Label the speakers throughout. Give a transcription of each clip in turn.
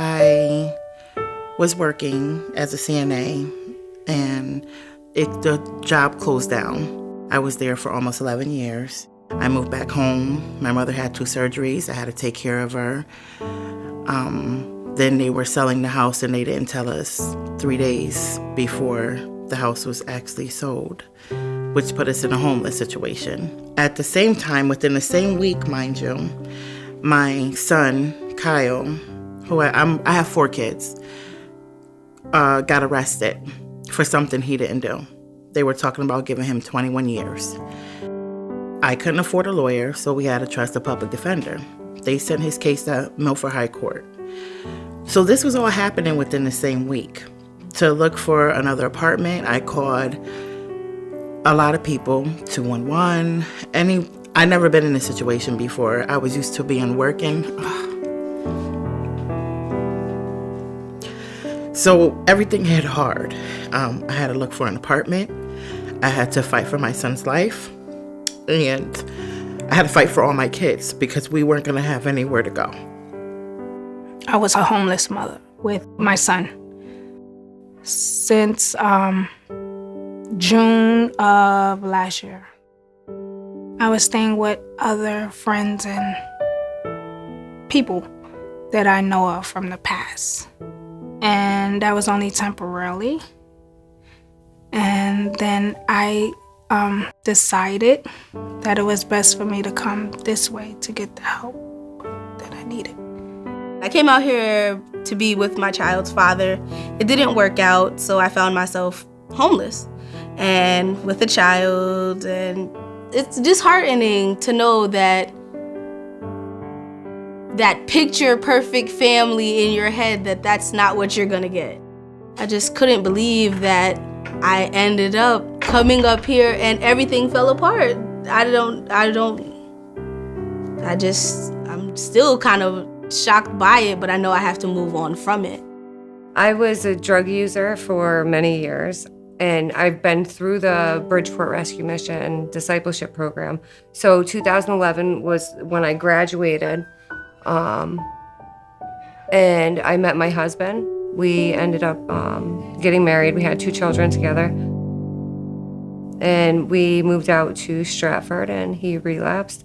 Speaker 1: I was working as a CNA, and the job closed down. I was there for almost 11 years. I moved back home. My mother had 2 surgeries. I had to take care of her. Then they were selling the house, and they didn't tell us 3 days before the house was actually sold, which put us in a homeless situation. At the same time, within the same week, mind you, my son, Kyle, who I have 4 kids, got arrested for something he didn't do. They were talking about giving him 21 years. I couldn't afford a lawyer, so we had to trust a public defender. They sent his case to Milford High Court. So this was all happening within the same week. To look for another apartment, I called a lot of people, 211. I'd never been in this situation before. I was used to being working. So everything hit hard. I had to look for an apartment. I had to fight for my son's life. And I had to fight for all my kids because we weren't going to have anywhere to go.
Speaker 2: I was a homeless mother with my son since June of last year. I was staying with other friends and people that I know of from the past. And that was only temporarily. And then I decided that it was best for me to come this way to get the help that I needed.
Speaker 3: I came out here to be with my child's father. It didn't work out, so I found myself homeless and with a child. And it's disheartening to know that picture perfect family in your head, that's not what you're gonna get. I just couldn't believe that I ended up coming up here and everything fell apart. I'm still kind of shocked by it, but I know I have to move on from it.
Speaker 4: I was a drug user for many years, and I've been through the Bridgeport Rescue Mission discipleship program. So 2011 was when I graduated, and I met my husband. We ended up getting married. We had 2 children together. And we moved out to Stratford, and he relapsed.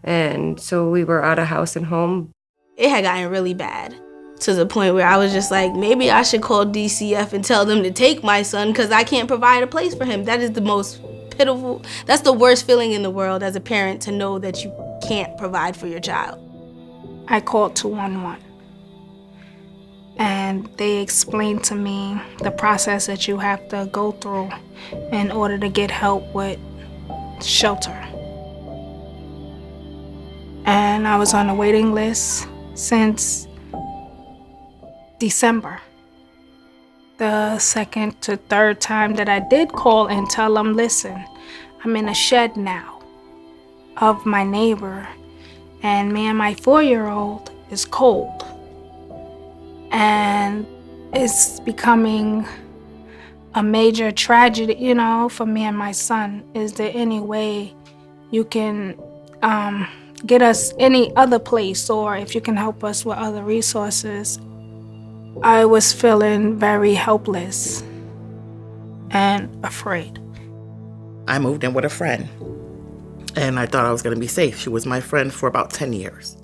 Speaker 4: And so we were out of house and home.
Speaker 3: It had gotten really bad to the point where I was just like, maybe I should call DCF and tell them to take my son because I can't provide a place for him. That is the most pitiful, that's the worst feeling in the world as a parent, to know that you can't provide for your child.
Speaker 2: I called 211. And they explained to me the process that you have to go through in order to get help with shelter. And I was on a waiting list since December. The 2nd to 3rd time that I did call and tell them, listen, I'm in a shed now of my neighbor, and me and my 4-year-old is cold. And it's becoming a major tragedy, for me and my son. Is there any way you can get us any other place, or if you can help us with other resources? I was feeling very helpless and afraid.
Speaker 1: I moved in with a friend, and I thought I was going to be safe. She was my friend for about 10 years.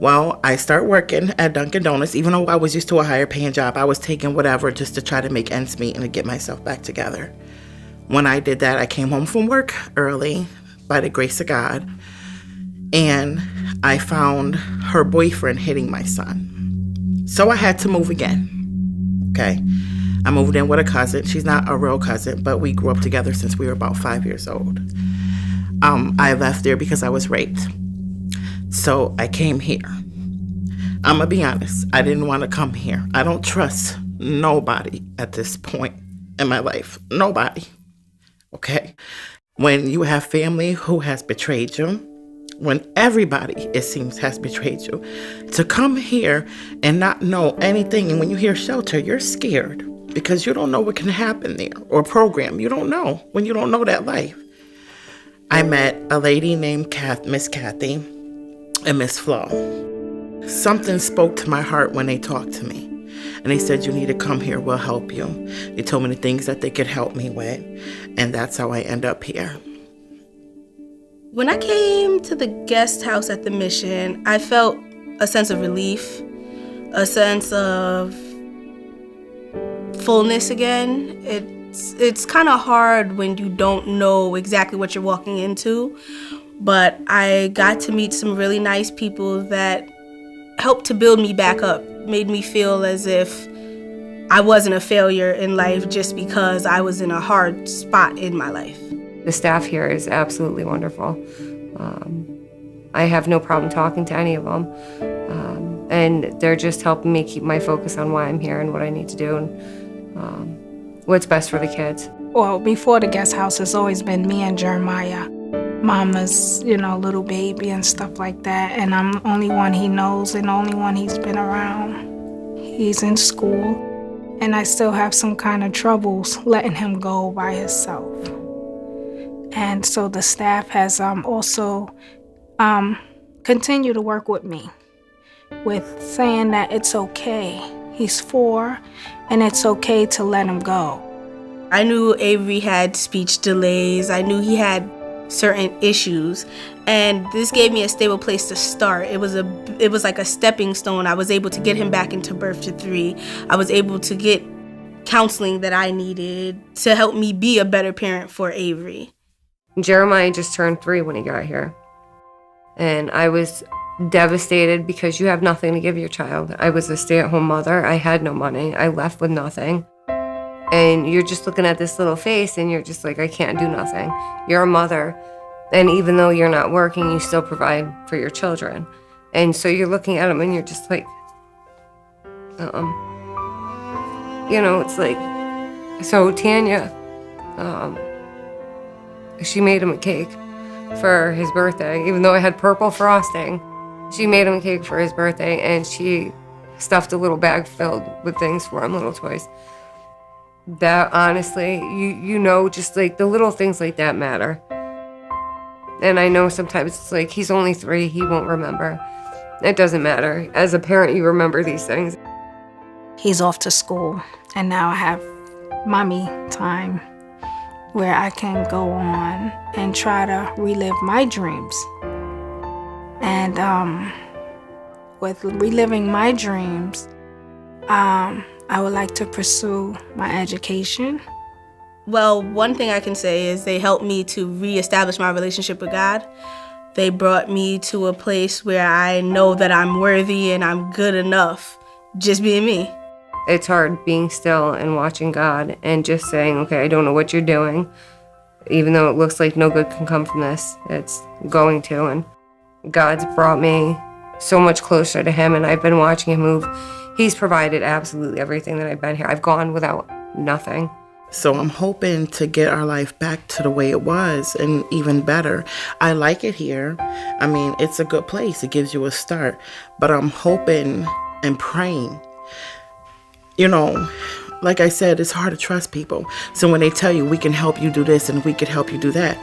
Speaker 1: Well, I start working at Dunkin' Donuts. Even though I was used to a higher paying job, I was taking whatever just to try to make ends meet and to get myself back together. When I did that, I came home from work early by the grace of God, and I found her boyfriend hitting my son. So I had to move again. Okay. I moved in with a cousin. She's not a real cousin, but we grew up together since we were about 5 years old. I left there because I was raped. So I came here. I'm gonna be honest, I didn't want to come here. I don't trust nobody at this point in my life. Nobody. Okay? When you have family who has betrayed you, when everybody, it seems, has betrayed you, to come here and not know anything, and when you hear shelter, you're scared because you don't know what can happen there, or program. You don't know when you don't know that life. I met a lady named Miss Kathy and Miss Flo. something spoke to my heart when they talked to me. And they said, you need to come here, we'll help you. They told me the things that they could help me with. And that's how I end up here.
Speaker 3: When I came to the guest house at the mission, I felt a sense of relief, a sense of fullness again. It's kind of hard when you don't know exactly what you're walking into, but I got to meet some really nice people that helped to build me back up, made me feel as if I wasn't a failure in life just because I was in a hard spot in my life.
Speaker 4: The staff here is absolutely wonderful. I have no problem talking to any of them. And they're just helping me keep my focus on why I'm here and what I need to do and what's best for the kids.
Speaker 2: Well, before the guest house, it's always been me and Jeremiah, Mama's, little baby and stuff like that. And I'm the only one he knows and the only one he's been around. He's in school, and I still have some kind of troubles letting him go by himself. And so the staff has also continued to work with me with saying that it's okay. He's 4, and it's okay to let him go.
Speaker 3: I knew Avery had speech delays. I knew he had certain issues, and this gave me a stable place to start. It was like a stepping stone. I was able to get him back into Birth to 3. I was able to get counseling that I needed to help me be a better parent for Avery.
Speaker 4: Jeremiah just turned 3 when he got here. And I was devastated because you have nothing to give your child. I was a stay-at-home mother. I had no money. I left with nothing. And you're just looking at this little face and you're just like, I can't do nothing. You're a mother. And even though you're not working, you still provide for your children. And so you're looking at him and you're just like, it's like, so Tanya, she made him a cake for his birthday, even though it had purple frosting. She made him a cake for his birthday, and she stuffed a little bag filled with things for him, little toys. That, honestly, just like the little things like that matter. And I know sometimes it's like, he's only 3, he won't remember. It doesn't matter. As a parent, you remember these things.
Speaker 2: He's off to school, and now I have mommy time, where I can go on and try to relive my dreams. And with reliving my dreams, I would like to pursue my education.
Speaker 3: Well, one thing I can say is they helped me to reestablish my relationship with God. They brought me to a place where I know that I'm worthy and I'm good enough just being me.
Speaker 4: It's hard being still and watching God and just saying, okay, I don't know what you're doing. Even though it looks like no good can come from this, it's going to. And God's brought me so much closer to him, and I've been watching him move. He's provided absolutely everything that I've been here. I've gone without nothing.
Speaker 1: So I'm hoping to get our life back to the way it was and even better. I like it here. I mean, it's a good place. It gives you a start. But I'm hoping and praying. Like I said, it's hard to trust people. So when they tell you, we can help you do this and we could help you do that,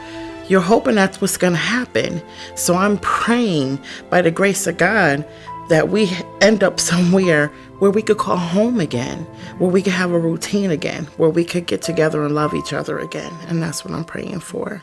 Speaker 1: you're hoping that's what's going to happen. So I'm praying by the grace of God that we end up somewhere where we could call home again, where we could have a routine again, where we could get together and love each other again. And that's what I'm praying for.